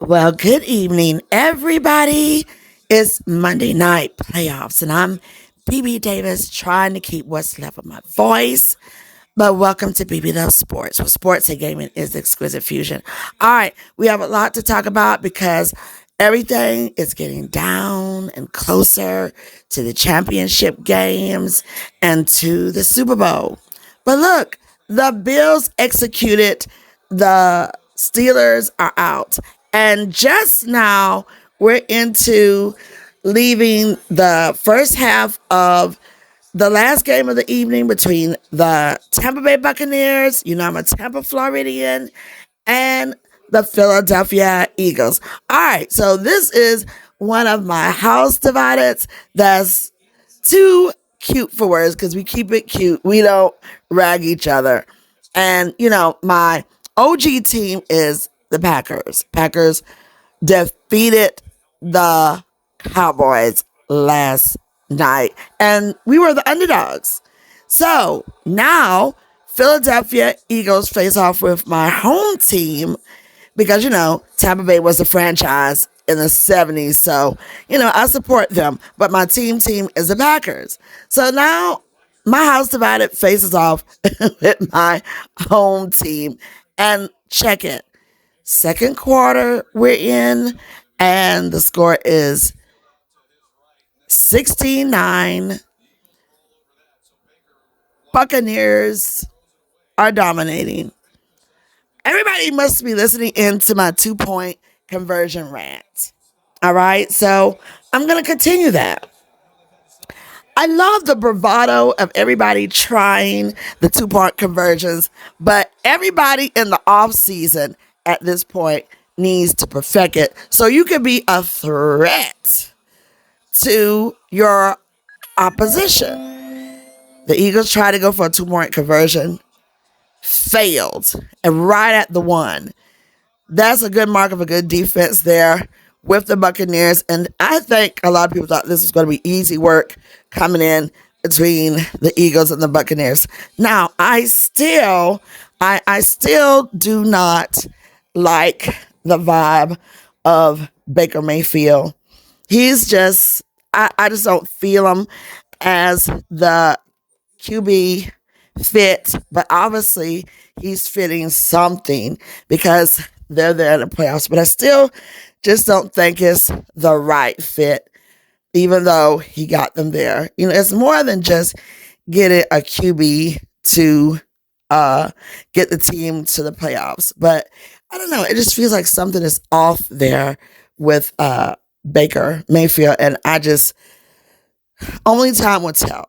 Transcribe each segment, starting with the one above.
Well, good evening, everybody. It's Monday night playoffs, and I'm BB Davis trying to keep what's left of my voice. But welcome to BB Love Sports, where sports and gaming is the exquisite fusion. All right, we have a lot to talk about because everything is getting down and closer to the championship games and to the Super Bowl. But look, the Bills executed, the Steelers are out. And just now, we're into leaving the first half of the last game of the evening between the Tampa Bay Buccaneers, I'm a Tampa Floridian, and the Philadelphia Eagles. All right, so this is one of my house divideds that's too cute for words because we keep it cute. We don't rag each other. And, my OG team is the Packers. Packers defeated the Cowboys last night, and we were the underdogs. So now Philadelphia Eagles face off with my home team because, Tampa Bay was a franchise in the 70s. So, I support them, but my team is the Packers. So now my house divided faces off with my home team. And check it. Second quarter, we're in, and the score is 16-9. Buccaneers are dominating. Everybody must be listening into my 2-point conversion rant. All right, so I'm going to continue that. I love the bravado of everybody trying the 2-point conversions, but everybody in the off season at this point needs to perfect it so you can be a threat to your opposition. The Eagles tried to go for a 2-point conversion, failed, and right at the one. That's a good mark of a good defense there with the Buccaneers. And I think a lot of people thought this was going to be easy work coming in between the Eagles and the Buccaneers. Now, I still do not like the vibe of Baker Mayfield. He's just, I just don't feel him as the QB fit, but obviously he's fitting something because they're there in the playoffs. But I still just don't think it's the right fit, even though he got them there. It's more than just getting a QB to get the team to the playoffs. But I don't know. It just feels like something is off there with Baker Mayfield. And only time will tell,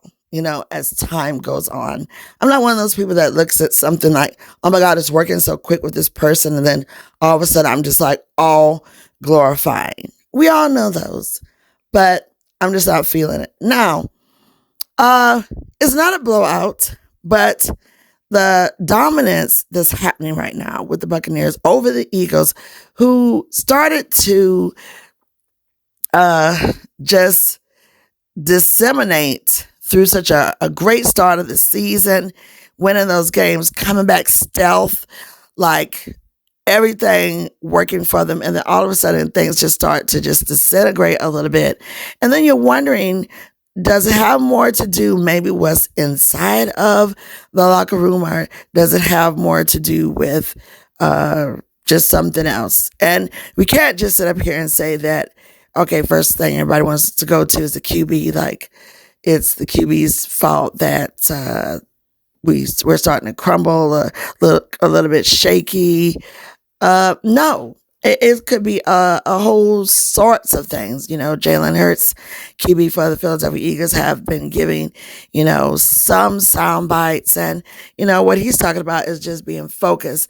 as time goes on. I'm not one of those people that looks at something like, oh my God, it's working so quick with this person. And then all of a sudden I'm just like all glorifying. We all know those, but I'm just not feeling it. Now, it's not a blowout, but the dominance that's happening right now with the Buccaneers over the Eagles, who started to just disseminate through such a great start of the season, winning those games, coming back stealth, like everything working for them. And then all of a sudden things just start to just disintegrate a little bit. And then you're wondering, does it have more to do maybe what's inside of the locker room, or does it have more to do with just something else? And we can't just sit up here and say that, okay, first thing everybody wants to go to is the QB. Like, it's the QB's fault that we're starting to crumble, look a little bit shaky. No, it could be a whole sorts of things. Jalen Hurts, QB for the Philadelphia Eagles, have been giving, some sound bites. And, what he's talking about is just being focused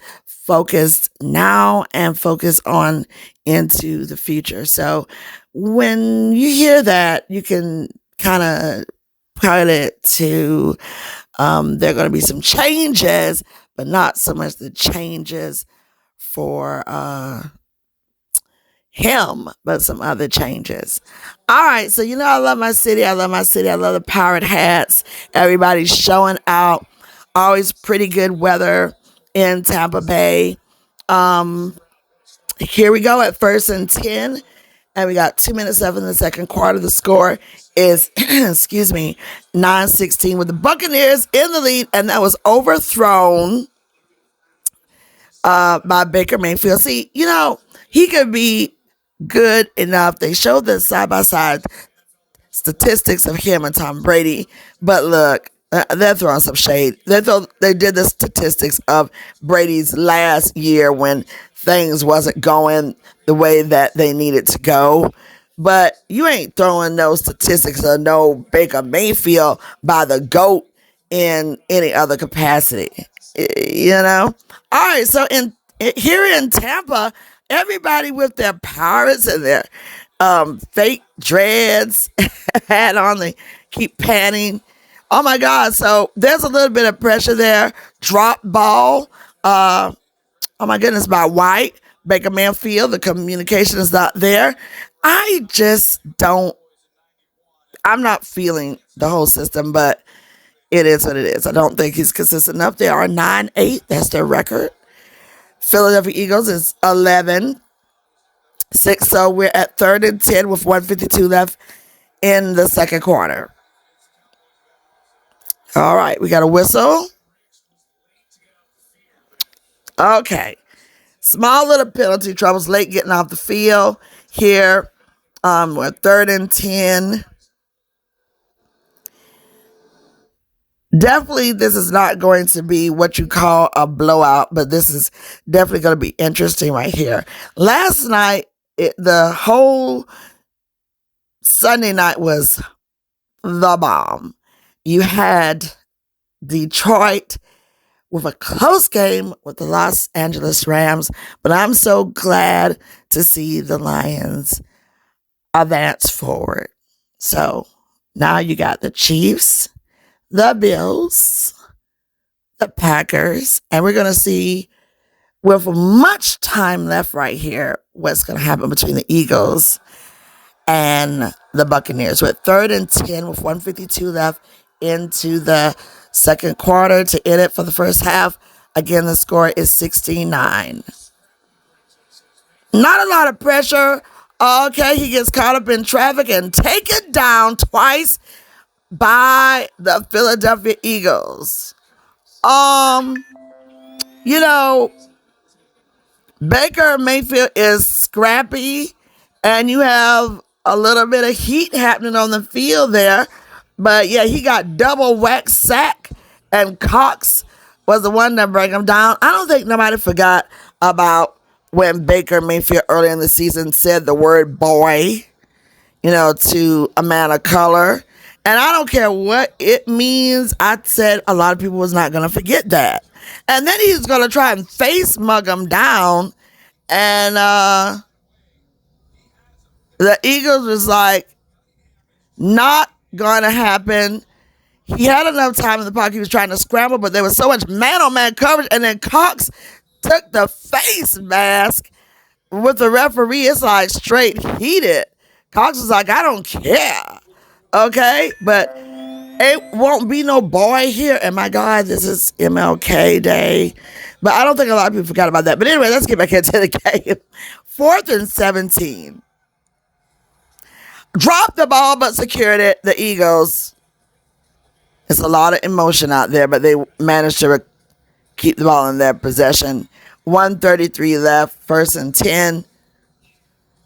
now and focused on into the future. So when you hear that, you can kind of put it to there are going to be some changes, but not so much the changes for him, but some other changes. All right, so I love my city. I love my city. I love the pirate hats. Everybody's showing out. Always pretty good weather in Tampa Bay. Here we go at 1st and 10. And we got 2 minutes left in the second quarter. The score is, excuse me, 9-16 with the Buccaneers in the lead. And that was overthrown by Baker Mayfield. See, he could be good enough. They showed the side by side statistics of him and Tom Brady, but look, they're throwing some shade. They did the statistics of Brady's last year when things wasn't going the way that they needed to go. But you ain't throwing no statistics of no Baker Mayfield by the GOAT in any other capacity. All right, so here in Tampa, everybody with their pirates and their fake dreads had on, they keep panning. Oh my God! So there's a little bit of pressure there. Drop ball. Oh my goodness! By White, Baker Mayfield. The communication is not there. I just don't. I'm not feeling the whole system, but it is what it is. I don't think he's consistent enough. They are 9-8. That's their record. Philadelphia Eagles is 11-6. So we're at 3rd and 10 with 1:52 left in the second quarter. All right, we got a whistle. Okay. Small little penalty troubles late getting off the field here. We're 3rd and 10. Definitely, this is not going to be what you call a blowout, but this is definitely going to be interesting right here. Last night, the whole Sunday night was the bomb. You had Detroit with a close game with the Los Angeles Rams, but I'm so glad to see the Lions advance forward. So now you got the Chiefs, the Bills, the Packers, and we're going to see, with much time left right here, what's going to happen between the Eagles and the Buccaneers. We're at 3rd and 10 with 1:52 left into the second quarter to end it for the first half. Again, the score is 16-9. Not a lot of pressure. Okay, he gets caught up in traffic and taken down twice by the Philadelphia Eagles. Baker Mayfield is scrappy, and you have a little bit of heat happening on the field there. But yeah, he got double whack sack, and Cox was the one that brought him down. I don't think nobody forgot about when Baker Mayfield early in the season said the word boy, to a man of color. And I don't care what it means. I said a lot of people was not going to forget that. And then he's going to try and face mug him down. And the Eagles was like, not going to happen. He had enough time in the pocket. He was trying to scramble, but there was so much man-on-man coverage. And then Cox took the face mask with the referee. It's like straight heated. Cox was like, I don't care. Okay? But it won't be no boy here. And my God, this is MLK Day. But I don't think a lot of people forgot about that. But anyway, let's get back into the game. 4th and 17. Dropped the ball, but secured it. The Eagles. It's a lot of emotion out there, but they managed to keep the ball in their possession. 1:33 left, 1st and 10.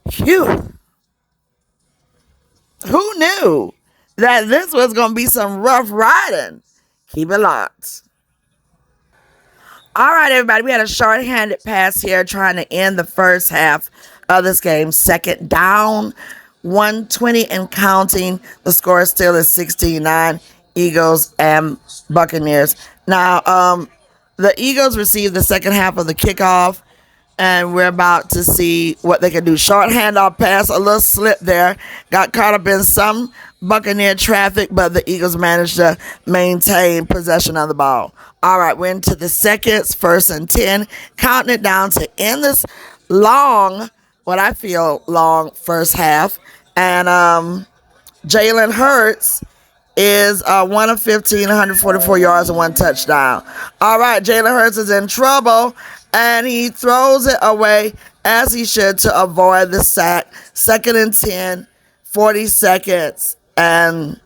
Phew. Who knew that this was going to be some rough riding? Keep it locked. All right, everybody, we had a short-handed pass here trying to end the first half of this game. Second down, 1:20 and counting. The score still is 16-9. Eagles and Buccaneers. Now, the Eagles received the second half of the kickoff, and we're about to see what they can do. Short handoff pass, a little slip there. Got caught up in some Buccaneer traffic, but the Eagles managed to maintain possession of the ball. All right, we're into the seconds, 1st and 10. Counting it down to end this long, what I feel long first half. And Jalen Hurts is 1 of 15, 144 yards and 1 touchdown. All right, Jalen Hurts is in trouble, and he throws it away, as he should, to avoid the sack. 2nd and 10, 40 seconds. And,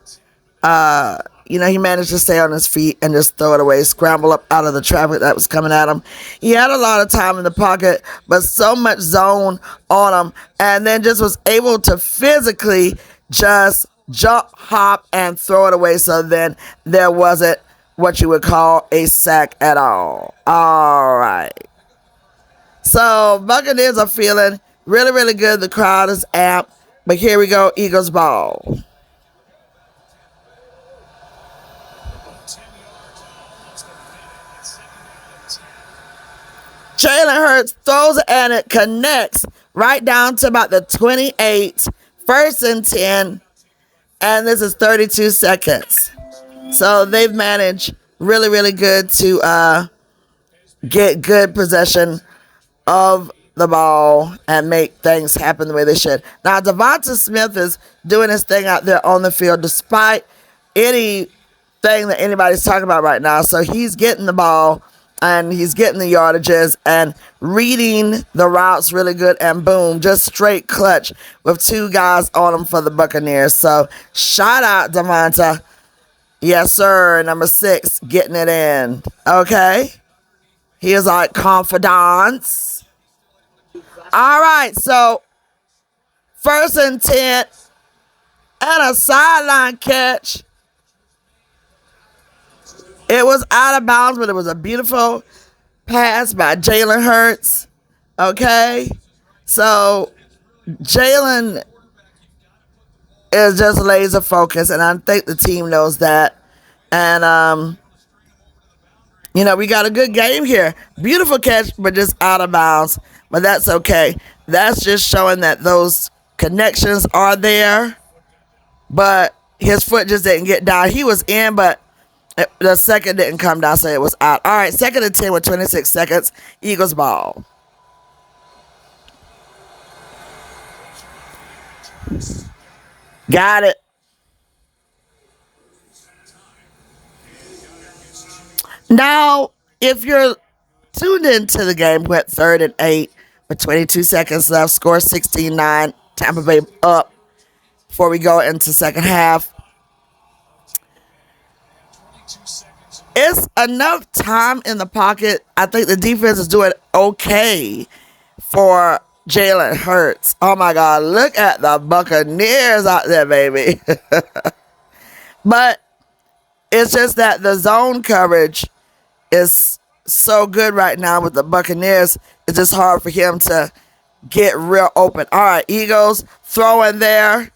he managed to stay on his feet and just throw it away, scramble up out of the traffic that was coming at him. He had a lot of time in the pocket, but so much zone on him, and then just was able to physically just jump, hop, and throw it away. So then there wasn't what you would call a sack at all. All right. So Buccaneers are feeling really, really good. The crowd is amped. But here we go, Eagles ball. Jalen Hurts throws it and it connects right down to about the 28. 1st and 10. And this is 32 seconds. So they've managed really, really good to get good possession of the ball and make things happen the way they should. Now, Devonta Smith is doing his thing out there on the field despite anything that anybody's talking about right now. So he's getting the ball and he's getting the yardages and reading the routes really good, and boom, just straight clutch with 2 guys on him for the Buccaneers. So shout out Devonta. Yes, sir. Number 6, getting it in. Okay. He is our confidant. All right. So 1st and 10 and a sideline catch. It was out of bounds, but it was a beautiful pass by Jalen Hurts. Okay. So Jalen is just laser focused, and I think the team knows that. And, we got a good game here. Beautiful catch, but just out of bounds. But that's okay. That's just showing that those connections are there. But his foot just didn't get down. He was in, but the second didn't come down, so it was out. All right, 2nd and 10 with 26 seconds. Eagles ball. Got it. Now, if you're tuned into the game, went 3rd and 8 with 22 seconds left, score 16-9, Tampa Bay up before we go into second half. It's enough time in the pocket. I think the defense is doing okay for Jalen Hurts. Oh my God, look at the Buccaneers out there, baby. But it's just that the zone coverage is so good right now with the Buccaneers. It's just hard for him to get real open. All right, Eagles throwing there,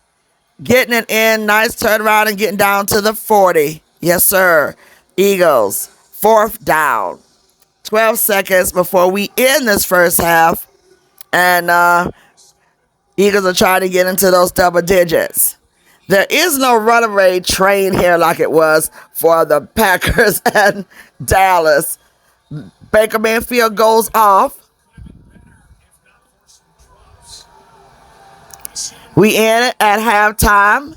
getting it in. Nice turnaround and getting down to the 40. Yes, sir. Eagles, 4th down. 12 seconds before we end this first half. And Eagles are trying to get into those double digits. There is no runaway train here like it was for the Packers and Dallas. Baker Mayfield goes off. We in it at halftime.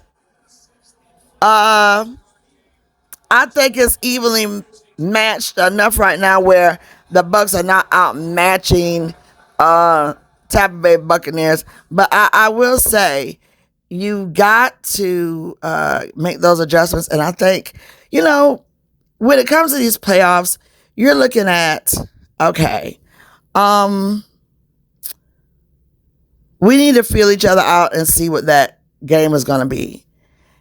I think it's evenly matched enough right now where the Bucs are not out matching Tampa Bay Buccaneers. But I will say, you got to make those adjustments. And I think, when it comes to these playoffs, you're looking at, okay, we need to feel each other out and see what that game is going to be.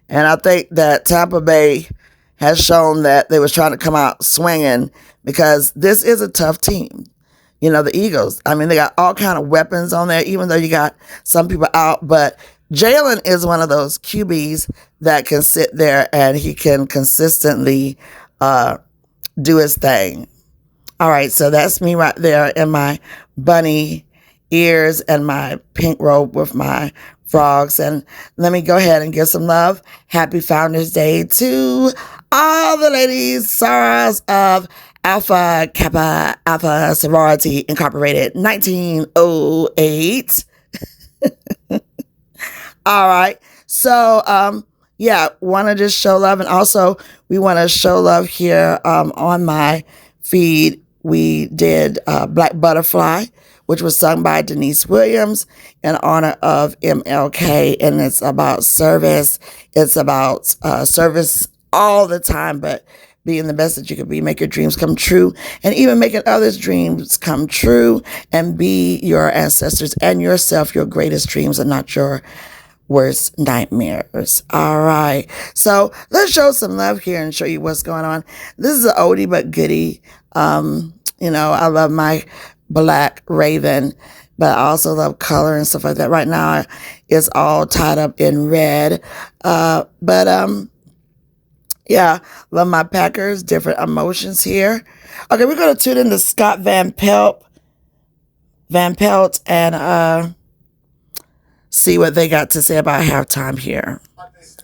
And I think that Tampa Bay has shown that they was trying to come out swinging, because this is a tough team. The Eagles, they got all kind of weapons on there, even though you got some people out. But Jalen is one of those QBs that can sit there and he can consistently do his thing. All right, so that's me right there in my bunny ears and my pink robe with my frogs. And let me go ahead and give some love. Happy Founders Day to all the ladies, sorors of Alpha Kappa Alpha Sorority Incorporated, 1908. All right. So, want to just show love. And also, we want to show love here on my feed. We did Black Butterfly, which was sung by Denise Williams in honor of MLK. And it's about service. It's about service all the time, but being the best that you can be, make your dreams come true, and even making others' dreams come true, and be your ancestors and yourself your greatest dreams and not your worst nightmares. All right. So let's show some love here and show you what's going on. This is an oldie but goodie. I love my black Raven, but I also love color and stuff like that. Right now it's all tied up in red. Yeah, love my Packers, different emotions here. Okay, we're going to tune into Scott Van Pelt and see what they got to say about halftime here.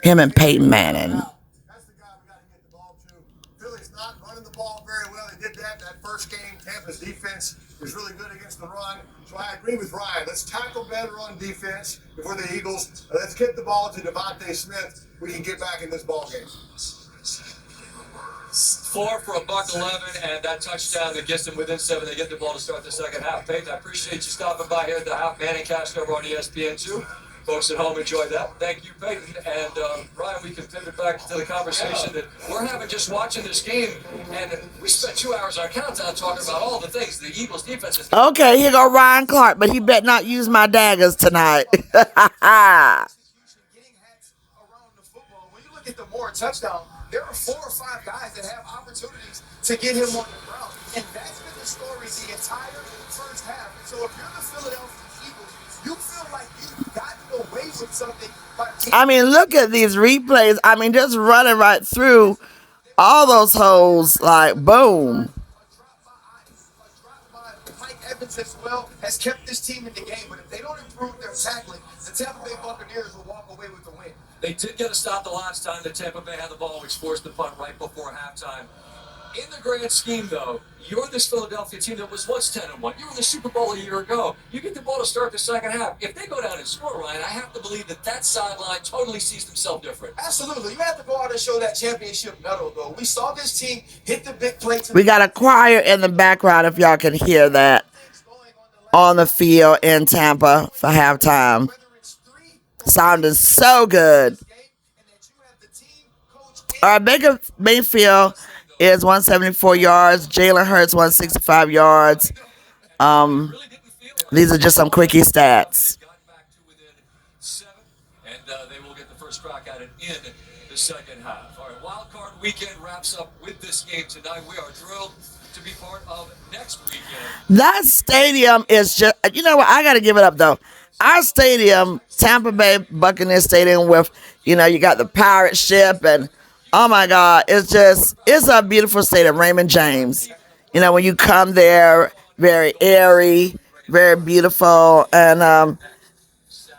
Him and Peyton Manning. That's the guy we got to get the ball to. Philly's not running the ball very well. They did that first game. Tampa's defense is really good against the run. So I agree with Ryan. Let's tackle better on defense before the Eagles. Let's get the ball to Devontae Smith. We can get back in this ball game. 4 for $111, and that touchdown that gets them within 7. They get the ball to start the second half. Peyton, I appreciate you stopping by here at the Half Manning Cast over on ESPN2. Folks at home enjoyed that. Thank you, Peyton. And Ryan, we can pivot back to the conversation that we're having just watching this game, and we spent 2 hours on Countdown talking about all the things the Eagles defense is. Okay, here go Ryan Clark, but he better not use my daggers tonight. When you look at the Moore touchdown, there are 4 or 5 guys that have opportunities to get him on the ground. And that's been the story the entire first half. So if you're the Philadelphia Eagles, you feel like you've gotten away with something. I mean, look at these replays. I mean, just running right through all those holes, like, boom. Mike Evans as well has kept this team in the game. But if they don't improve their tackling, the Tampa Bay Buccaneers will walk away with the win. They did get a stop the last time that Tampa Bay had the ball, which forced the punt right before halftime. In the grand scheme, though, you're this Philadelphia team that was once 10-1. You were in the Super Bowl a year ago. You get the ball to start the second half. If they go down and score, Ryan, I have to believe that sideline totally sees themselves different. Absolutely. You have to go out and show that championship medal, though. We saw this team hit the big play. We got a choir in the background, if y'all can hear that, on the field in Tampa for halftime. Sounding so good. All right, Baker Mayfield is 174 yards. Jalen Hurts 165 yards. These are just some quickie stats. And they will get the first crack at it in the second half. All right, Wild Card Weekend wraps up with this game tonight. We are thrilled to be part of next weekend. That stadium is just, you know what, I got to give it up, though. Our stadium, Tampa Bay Buccaneers Stadium, with, you got the pirate ship, and oh my God, it's a beautiful stadium, Raymond James. When you come there, very airy, very beautiful, and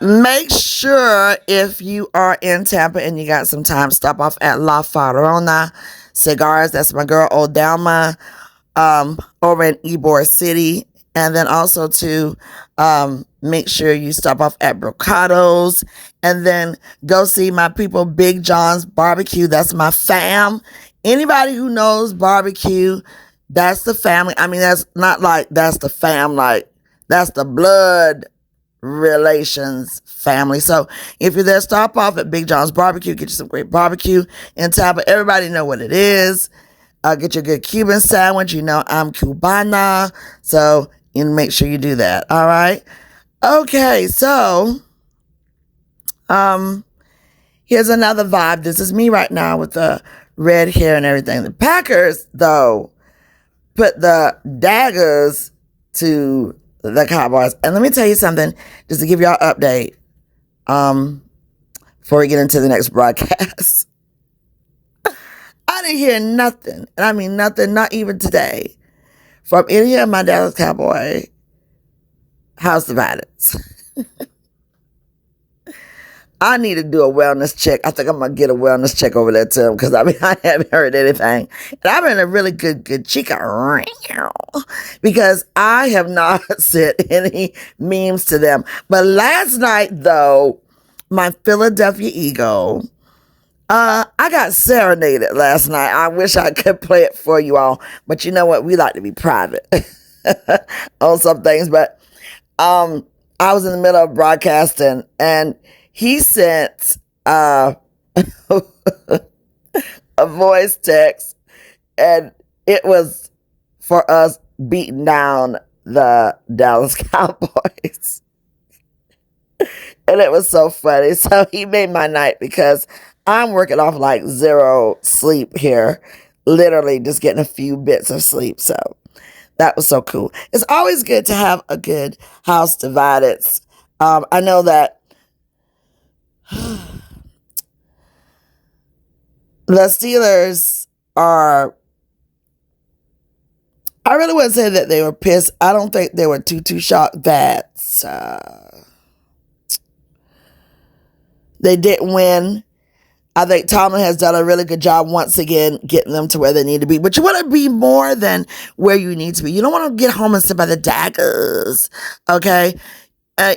make sure if you are in Tampa and you got some time, stop off at La Farona Cigars. That's my girl Odalma, over in Ybor City. And then also to make sure you stop off at Brocado's, and then go see my people, Big John's Barbecue. That's my fam. Anybody who knows barbecue, that's the family. I mean, that's not like that's the fam, like that's the blood relations family. So if you're there, stop off at Big John's Barbecue. Get you some great barbecue in Tampa. Everybody know what it is. Get your good Cuban sandwich. I'm Cubana. So make sure you do that. All right. Okay. So, here's another vibe. This is me right now with the red hair and everything. The Packers, though, put the daggers to the Cowboys. And let me tell you something, just to give y'all an update, before we get into the next broadcast. I didn't hear nothing, and I mean nothing, not even today, from any of my Dallas Cowboy house dividers. I need to do a wellness check. I think I'm going to get a wellness check over there too, because I haven't heard anything. And I'm in a really good chica because I have not sent any memes to them. But last night, though, my Philadelphia Eagle, I got serenaded last night. I wish I could play it for you all, but you know what? We like to be private on some things. But I was in the middle of broadcasting and he sent a voice text, and it was for us beating down the Dallas Cowboys. And it was so funny. So he made my night because I'm working off like zero sleep here, literally just getting a few bits of sleep. So that was so cool. It's always good to have a good house divided. I know that the Steelers are, I really wouldn't say that they were pissed. I don't think they were too shocked that they didn't win. I think Tomlin has done a really good job once again getting them to where they need to be. But you want to be more than where you need to be. You don't want to get home and sit by the daggers. Okay?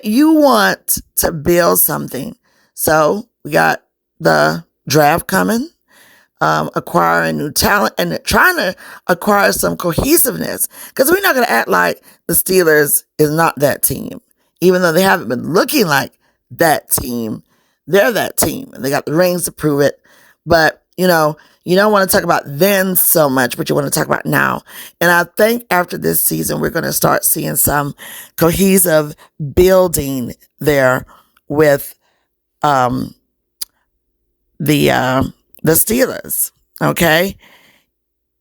You want to build something. So we got the draft coming. Acquiring new talent and trying to acquire some cohesiveness, because we're not going to act like the Steelers is not that team, even though they haven't been looking like that team. They're that team and they got the rings to prove it. But you don't want to talk about then so much, but you want to talk about now. And I think after this season, we're going to start seeing some cohesive building there with the Steelers. Okay.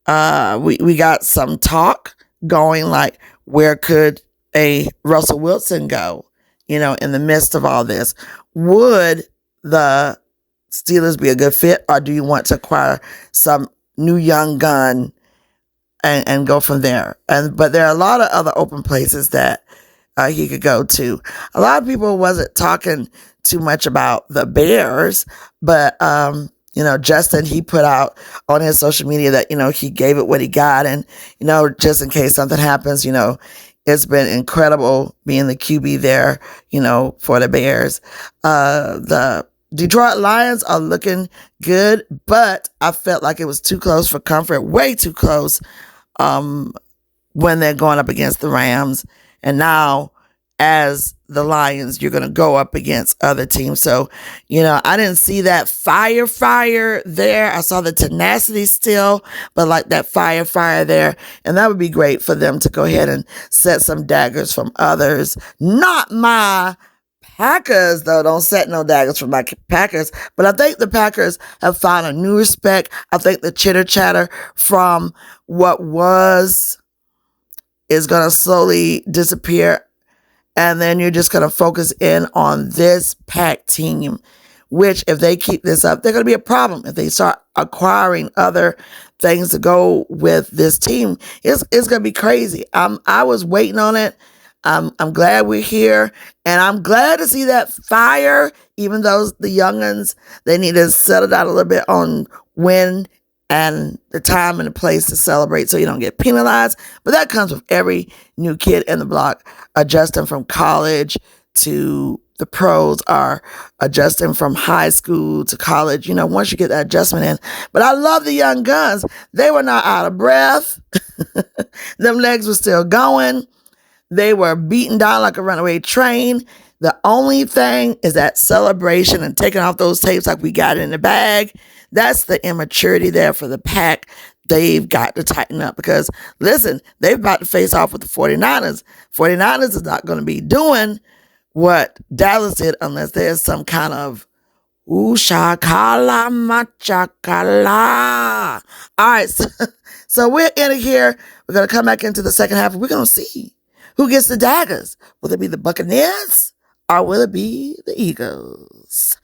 We got some talk going, like, where could a Russell Wilson go, in the midst of all this? Would the Steelers be a good fit, or do you want to acquire some new young gun and go from there? But there are a lot of other open places that he could go to. A lot of people wasn't talking too much about the Bears, but Justin, he put out on his social media that, he gave it what he got. And, just in case something happens, it's been incredible being the QB there, for the Bears. The Detroit Lions are looking good, but I felt like it was too close for comfort, way too close, when they're going up against the Rams. And now, as the Lions, you're going to go up against other teams. So, I didn't see that fire there. I saw the tenacity still, but like that fire there. And that would be great for them to go ahead and set some daggers from others. Not my Packers, though. Don't set no daggers from my Packers. But I think the Packers have found a new respect. I think the chitter chatter from what was is going to slowly disappear. And then you're just going to focus in on this Pack team, which if they keep this up, they're going to be a problem. If they start acquiring other things to go with this team, it's going to be crazy. I was waiting on it. I'm glad we're here, and I'm glad to see that fire, even though the youngins, they need to settle down a little bit on when and the time and the place to celebrate so you don't get penalized. But that comes with every new kid in the block adjusting from college to the pros, are adjusting from high school to college, once you get that adjustment in. But I love the young guns. They were not out of breath. Them legs were still going. They were beaten down like a runaway train. The only thing is that celebration and taking off those tapes like we got in the bag. That's the immaturity there for the Pack. They've got to tighten up because, listen, they're about to face off with the 49ers. 49ers is not going to be doing what Dallas did unless there's some kind of ooh shakala machakala. All right, so we're in here. We're going to come back into the second half. We're going to see who gets the daggers. Will it be the Buccaneers or will it be the Eagles?